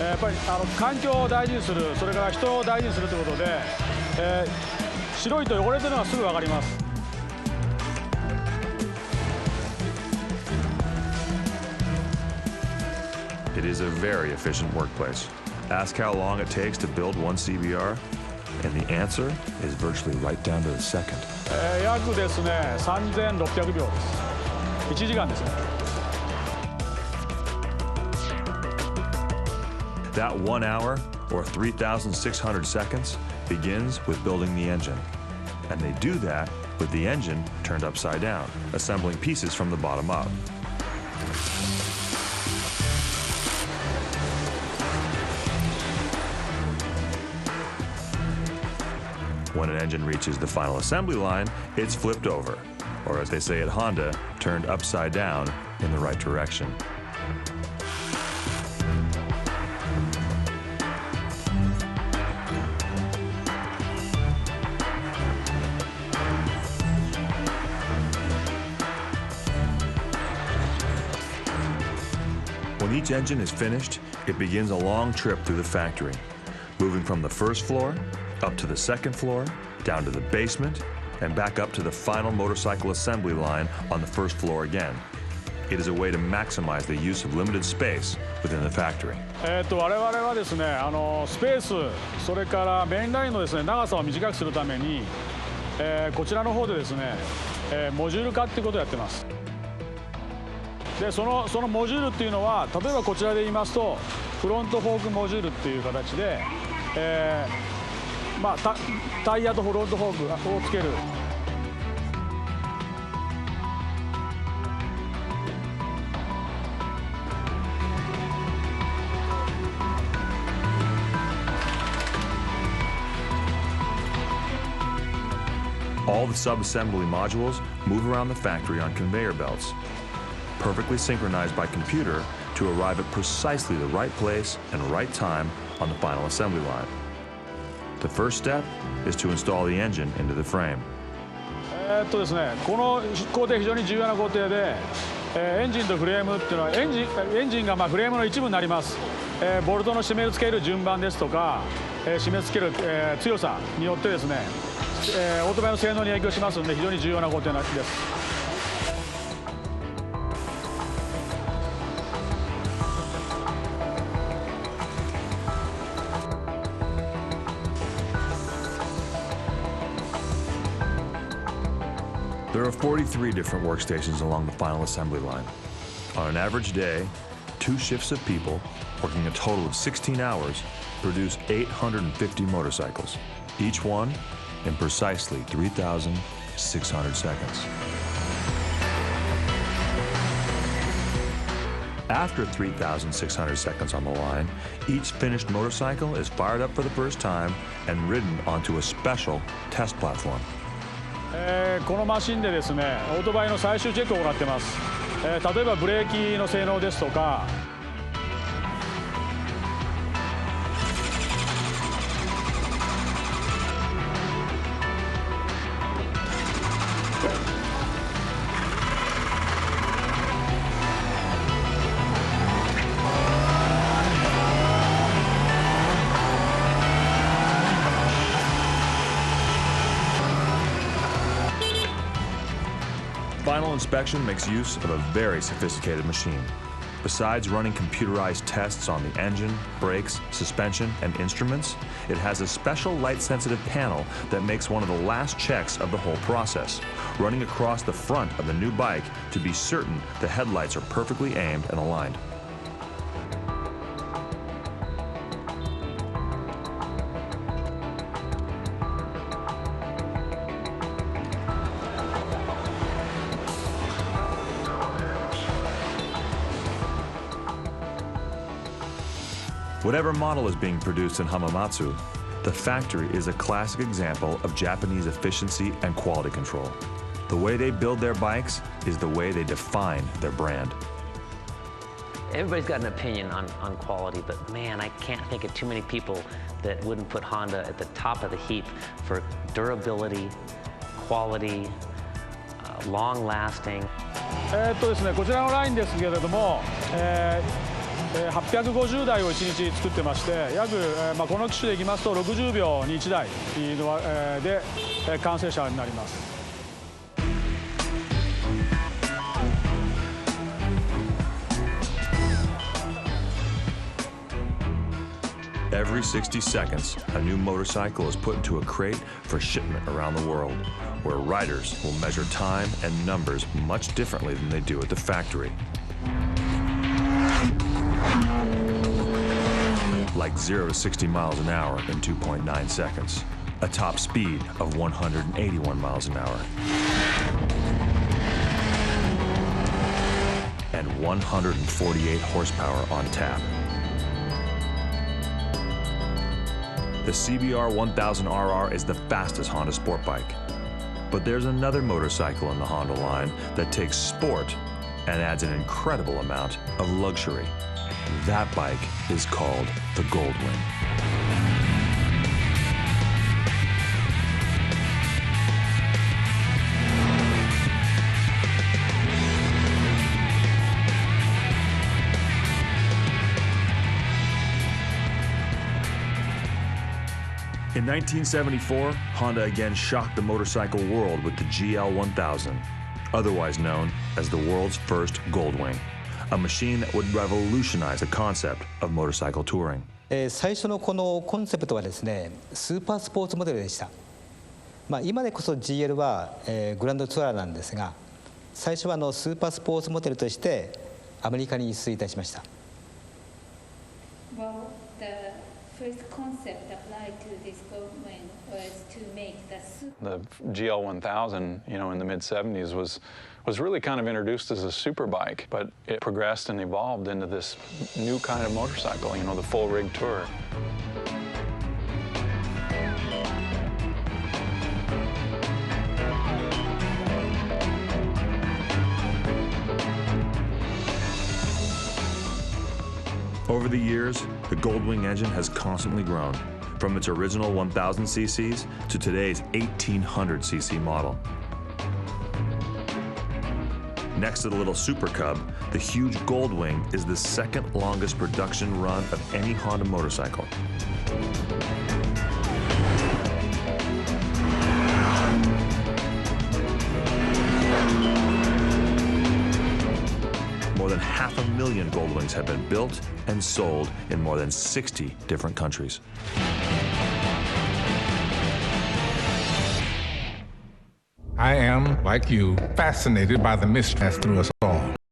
やっぱり環境を大事にする、それから人を大事にするということで、白いと汚れてるのがすぐ分かります。It is a very efficient workplace. Ask how long it takes to build one CBR, and the answer is virtually right down to the second. 約ですね、3600秒です。1時間ですね。That 1 hour, or 3,600 seconds, begins with building the engine. And they do that with the engine turned upside down, assembling pieces from the bottom up. When an engine reaches the final assembly line, it's flipped over, or as they say at Honda, turned upside down in the right direction. When each engine is finished, it begins a long trip through the factory, moving from the first floor up to the second floor, down to the basement, and back up to the final motorcycle assembly line on the first floor again. It is a way to maximize the use of limited space within the factory. 我々はですね、スペース、それからメインラインのですね、長さを短くするために、こちらの方でですね、モジュール化っていうことをやってます。で、そのモジュールっていうのは、例えばこちらで言いますと、フロントフォークモジュールっていう形で、タイヤとフロントフォークをつける。All the sub-assembly modules move around the factory on conveyor belts, perfectly synchronized by computer to arrive at precisely the right place and right time on the final assembly line. The first step is to install the engine into the frame. ですね、この工程非常に重要な工程で、エンジンとフレームっていうのはエンジンがフレームの一部になります。ボルトの締め付ける順番ですとか、締め付ける、強さによってですね、オートバイの性能に影響しますので非常に重要な工程です。There are 43 different workstations along the final assembly line. On an average day, 2 shifts of people, working a total of 16 hours, produce 850 motorcycles, each one in precisely 3,600 seconds. After 3,600 seconds on the line, each finished motorcycle is fired up for the first time and ridden onto a special test platform. このマシンでですね、オートバイの最終チェックを行っています。例えばブレーキの性能ですとか、Final inspection makes use of a very sophisticated machine. Besides running computerized tests on the engine, brakes, suspension, and instruments, it has a special light-sensitive panel that makes one of the last checks of the whole process, running across the front of the new bike to be certain the headlights are perfectly aimed and aligned. Whatever model is being produced in Hamamatsu, the factory is a classic example of Japanese efficiency and quality control. The way they build their bikes is the way they define their brand. Everybody's got an opinion on quality, but man, I can't think of too many people that wouldn't put Honda at the top of the heap for durability, quality, long lasting. ですね、こちらのラインですけれども、850台を1日作ってまして、約、この機種でいきますと60秒に1台の、で完成車になります。Every 60 seconds, a new motorcycle is put into a crate for shipment around the world, where riders will measure time and numbers much differently than they do at the factory. Like 0 to 60 miles an hour in 2.9 seconds, a top speed of 181 miles an hour, and 148 horsepower on tap. The CBR 1000RR is the fastest Honda sport bike. But there's another motorcycle in the Honda line that takes sport and adds an incredible amount of luxury. That bike is called the Goldwing. In 1974, Honda again shocked the motorcycle world with the GL1000, otherwise known as the world's first Goldwing, a machine that would revolutionize the concept of motorcycle touring. 最初のこのコンセプトはですね、スーパースポーツモデルでした。今でこそ GL は、グランドツアーなんですが、最初はスーパースポーツモデルとしてアメリカに輸出いたしました。Well, the first concept applied to this Goldwing was to make the GL1000, in the mid-70s was really kind of introduced as a super bike, but it progressed and evolved into this new kind of motorcycle, the full rig tour. Over the years, the Goldwing engine has constantly grown, from its original 1000 cc's to today's 1800cc model. Next to the little Super Cub, the huge Goldwing is the second longest production run of any Honda motorcycle. More than 500,000 Goldwings have been built and sold in more than 60 different countries. I am, like you, fascinated by the mystery that threw us